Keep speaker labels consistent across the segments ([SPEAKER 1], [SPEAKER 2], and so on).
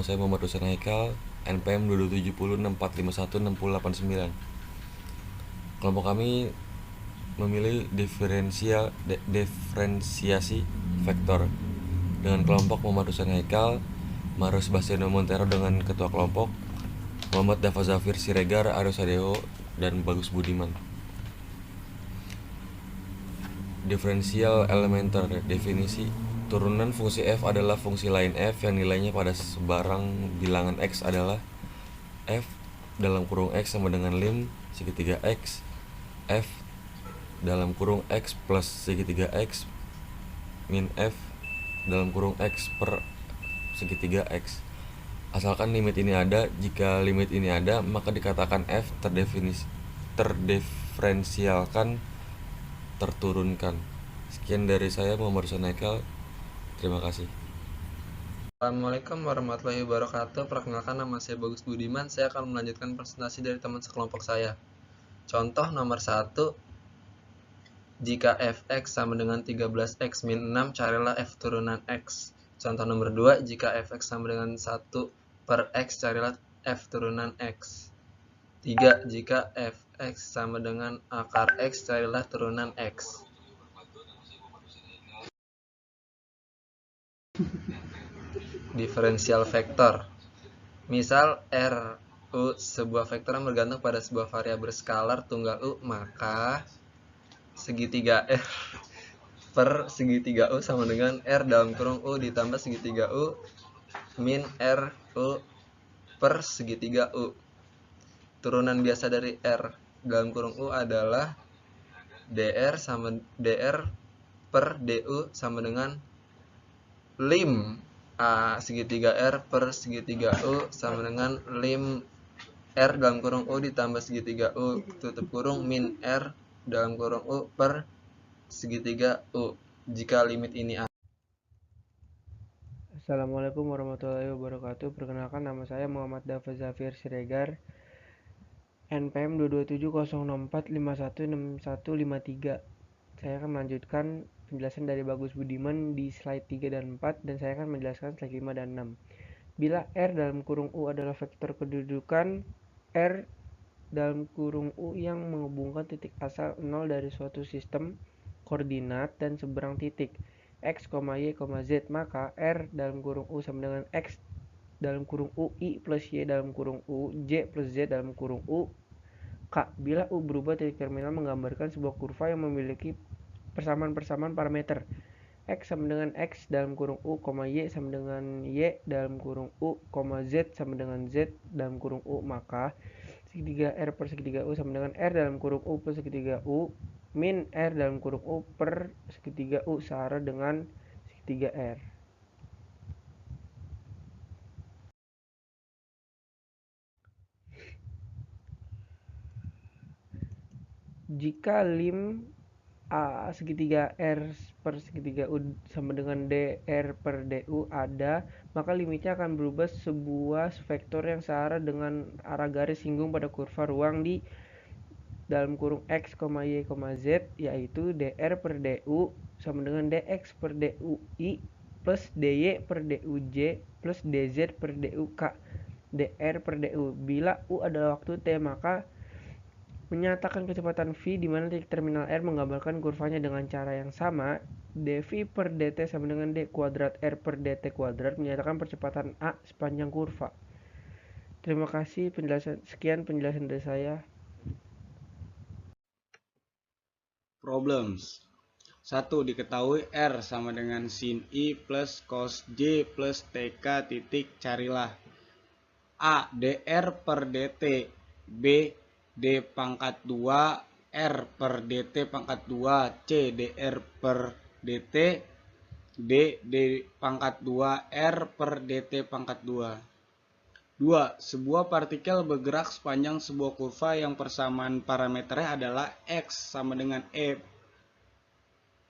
[SPEAKER 1] Saya Muhammad Husain Haikal, NPM 227064516089. Kelompok kami memilih diferensiasi vektor dengan kelompok Muhammad Husain Haikal, Marus Bastiano Montero dengan ketua kelompok, Muhammad Dava Zafir Siregar, Aryo Sadeo, dan Bagus Budiman. Diferensial elementer. Definisi: turunan fungsi f adalah fungsi lain f yang nilainya pada sebarang bilangan x adalah f dalam kurung x sama dengan lim segitiga x, f dalam kurung x plus segitiga x min f dalam kurung x per segitiga x. Asalkan limit ini ada. Jika limit ini ada, maka dikatakan f terdiferensialkan, terturunkan. Sekian dari saya, Muhammad Husain Haikal. Terima kasih.
[SPEAKER 2] Assalamualaikum warahmatullahi wabarakatuh. Perkenalkan, nama saya Bagus Budiman. Saya akan melanjutkan presentasi dari teman sekelompok saya. Contoh nomor 1. Jika fx sama dengan 13x min 6, carilah f turunan x. Contoh nomor 2. Jika fx sama dengan 1 per x, carilah f turunan x. 3. Jika fx sama dengan akar x, carilah turunan x. Diferensial vektor. Misal R U sebuah vektor yang bergantung pada sebuah variabel skalar tunggal U, maka segitiga R per segitiga U sama dengan R dalam kurung U ditambah segitiga U min R U per segitiga U. Turunan biasa dari R dalam kurung U adalah dr per du sama dengan lim segitiga R per segitiga U sama dengan lim R dalam kurung U ditambah segitiga U tutup kurung min R dalam kurung U per segitiga U jika limit ini ada.
[SPEAKER 3] Assalamualaikum warahmatullahi wabarakatuh. Perkenalkan, nama saya Muhammad Dava Zafir Siregar, NPM 22704516153. Saya akan melanjutkan penjelasan dari Bagus Budiman di slide 3 dan 4, dan saya akan menjelaskan slide 5 dan 6. Bila R dalam kurung U adalah vektor kedudukan R dalam kurung U yang menghubungkan titik asal 0 dari suatu sistem koordinat dan seberang titik x, y, z, maka R dalam kurung U sama dengan x dalam kurung U I plus Y dalam kurung U J plus Z dalam kurung U K. Bila U berubah, titik terminal menggambarkan sebuah kurva yang memiliki persamaan-persamaan parameter x sama dengan x dalam kurung U, y sama dengan y dalam kurung U, Z sama dengan z dalam kurung U, maka segitiga R per segitiga U sama dengan R dalam kurung U plus segitiga U min R dalam kurung U per segitiga U searah dengan segitiga R. Jika lim segitiga R per segitiga U sama dengan dr per du ada, maka limitnya akan berubah sebuah vektor yang searah dengan arah garis singgung pada kurva ruang di dalam kurung x, y, z, yaitu dr per du sama dengan dx per dui plus dy per duj plus dz per duk dr per du. Bila u adalah waktu t, maka menyatakan kecepatan v di mana titik terminal R menggambarkan kurvanya dengan cara yang sama. dv per dt sama dengan d kuadrat R per dt kuadrat menyatakan percepatan A sepanjang kurva. Terima kasih sekian penjelasan dari saya.
[SPEAKER 4] Problems. 1. Diketahui R sama dengan sin I plus cos J plus TK titik. Carilah A. dr per dt, B. D pangkat 2 R per dt pangkat 2, C. dr per dt, D. D pangkat 2 R per dt pangkat 2. 2. Sebuah partikel bergerak sepanjang sebuah kurva yang persamaan parameternya adalah X sama dengan E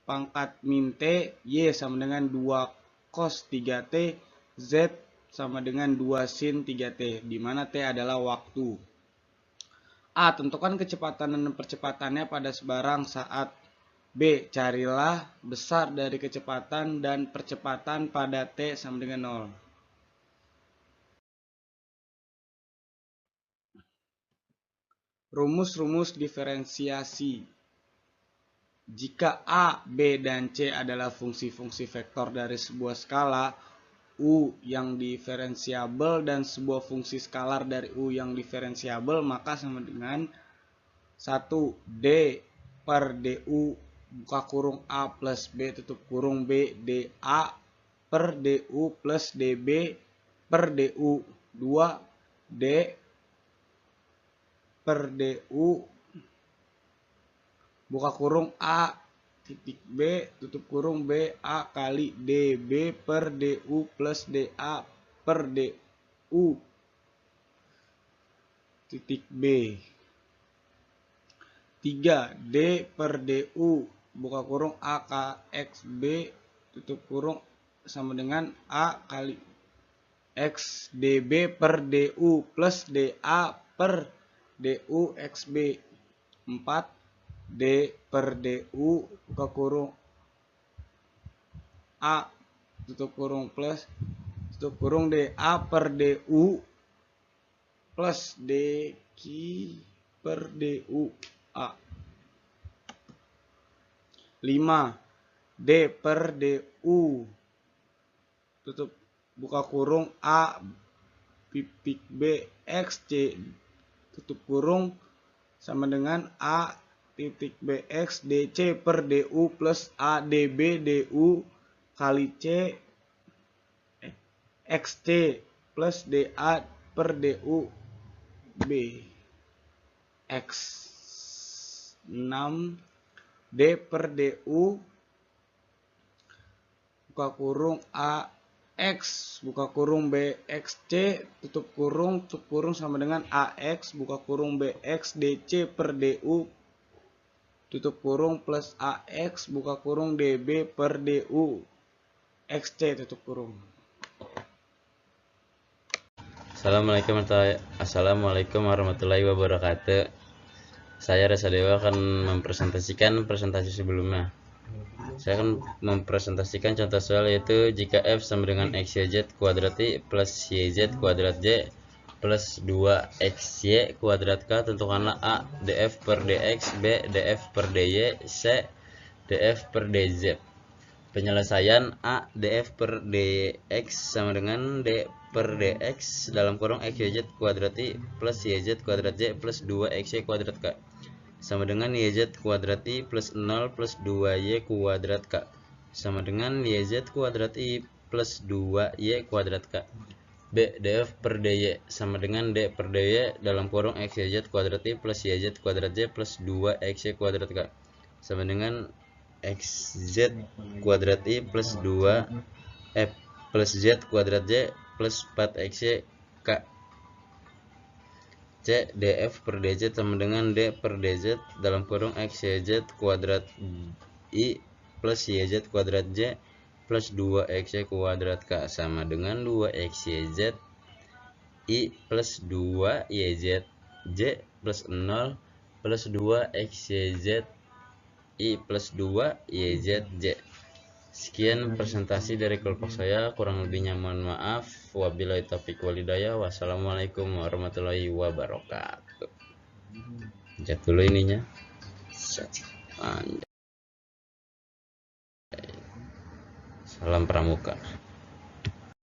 [SPEAKER 4] pangkat min T, Y sama dengan 2 cos 3T, Z sama dengan 2 sin 3T, di mana T adalah waktu. A. Tentukan kecepatan dan percepatannya pada sebarang saat. B. Carilah besar dari kecepatan dan percepatan pada T sama dengan 0. Rumus-rumus diferensiasi. Jika A, B, dan C adalah fungsi-fungsi vektor dari sebuah skala U yang diferensiabel dan sebuah fungsi skalar dari U yang diferensiabel, maka sama dengan 1 D per DU buka kurung A plus B tutup kurung B DA per DU plus DB per DU. 2 D per DU buka kurung A titik B tutup kurung B A kali DB per DU plus DA per DU titik B. 3 D per DU buka kurung A X B tutup kurung sama dengan A kali X DB per DU plus DA per DU XB. 4 D per DU buka kurung A tutup kurung plus tutup kurung DA per DU plus DQ per DU A. 5 D per DU tutup buka kurung A titik B X C tutup kurung sama dengan A titik BX DC per DU plus ADB DU kali C XC plus DA per DU B X. 6 D per DU buka kurung A X buka kurung BXC tutup kurung sama dengan AX buka kurung BX DC per DU tutup kurung plus AX buka kurung DB per DU XC tutup kurung.
[SPEAKER 5] Assalamualaikum warahmatullahi wabarakatuh. Saya Reza Dewa akan mempresentasikan presentasi sebelumnya. Saya akan mempresentasikan contoh soal, yaitu jika f sama dengan xyz kuadrat i plus yz kuadrat j plus 2xy kuadrat k, tentukanlah a df per dx, b df per dy, c df per dz. Penyelesaian a df per dx sama dengan d per dx dalam kurung xyz kuadrat i plus yz kuadrat j plus 2xy kuadrat k sama dengan yz kuadrat i plus 0 plus 2y kuadrat k sama dengan yz kuadrat i plus 2y kuadrat k. B df per dy sama dengan d per dy dalam kurung xyz kuadrat i plus yz kuadrat j plus 2xy kuadrat k sama dengan xz kuadrat i plus 2f plus z kuadrat j plus 4xy k. C df per dz sama dengan d per dz dalam kurung xyz kuadrat i plus yz kuadrat j plus 2xy kuadrat k sama dengan 2xyz i plus 2yz j plus 0 plus 2xyz i plus 2yz j. Sekian presentasi dari kelompok saya, kurang lebihnya mohon maaf. Wabillahi taufiq walhidayah. Wassalamualaikum warahmatullahi wabarakatuh. Lihat dulu ininya. Salam pramuka.